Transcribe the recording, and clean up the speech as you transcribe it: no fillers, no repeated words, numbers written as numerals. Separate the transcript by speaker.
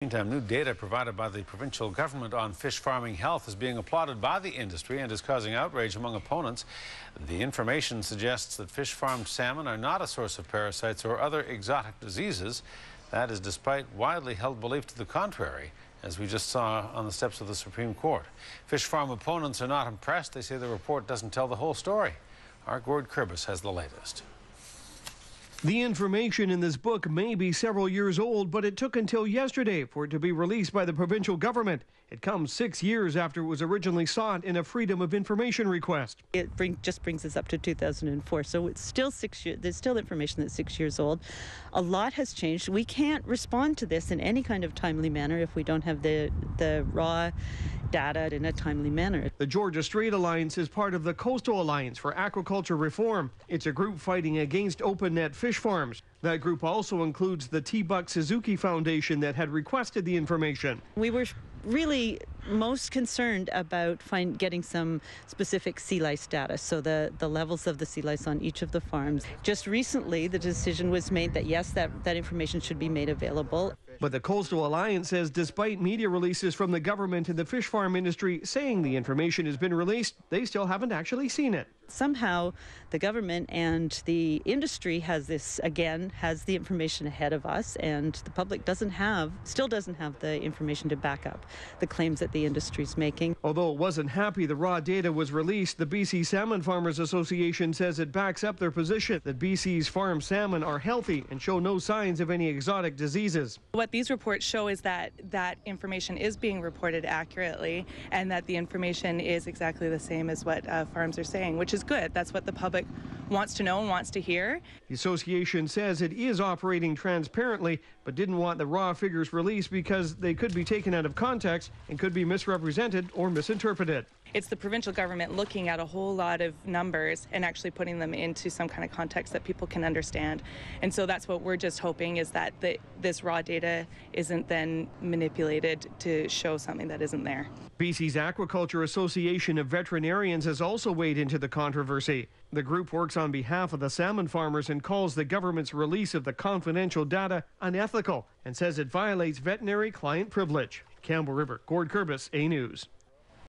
Speaker 1: Meantime, new data provided by the provincial government on fish farming health is being applauded by the industry and is causing outrage among opponents. The information suggests that fish-farmed salmon are not a source of parasites or other exotic diseases. That is despite widely held belief to the contrary, as we just saw on the steps of the Supreme Court. Fish farm opponents are not impressed. They say the report doesn't tell the whole story. Our Gord Kurbis has the latest.
Speaker 2: The information in this book may be several years old, but it took until yesterday for it to be released by the provincial government. It comes 6 years after it was originally sought in a Freedom of Information request.
Speaker 3: It just brings us up to 2004, so it's still 6 years. There's still information that's 6 years old. A lot has changed. We can't respond to this in any kind of timely manner if we don't have the raw data in a timely manner.
Speaker 2: The Georgia Strait Alliance is part of the Coastal Alliance for Aquaculture Reform. It's a group fighting against open net fish farms. That group also includes the T. Buck Suzuki Foundation that had requested the information.
Speaker 3: We were really most concerned about getting some specific sea lice data, so the levels of the sea lice on each of the farms. Just recently, the decision was made that yes, that information should be made available.
Speaker 2: But the Coastal Alliance says despite media releases from the government and the fish farm industry saying the information has been released, they still haven't actually seen it.
Speaker 3: Somehow the government and the industry has the information ahead of us, and the public still doesn't have the information to back up the claims that the industry is making.
Speaker 2: Although it wasn't happy the raw data was released, the BC Salmon Farmers Association says it backs up their position that BC's farm salmon are healthy and show no signs of any exotic diseases.
Speaker 4: What these reports show is that information is being reported accurately and that the information is exactly the same as what farms are saying, which is good. That's what the public wants to know and wants to hear.
Speaker 2: The association says it is operating transparently, but didn't want the raw figures released because they could be taken out of context and could be misrepresented or misinterpreted.
Speaker 4: It's the provincial government looking at a whole lot of numbers and actually putting them into some kind of context that people can understand. And so that's what we're just hoping, is that this raw data isn't then manipulated to show something that isn't there.
Speaker 2: BC's Aquaculture Association of Veterinarians has also weighed into the controversy. The group works on behalf of the salmon farmers and calls the government's release of the confidential data unethical and says it violates veterinary client privilege. Campbell River, Gord Kurbis, A News.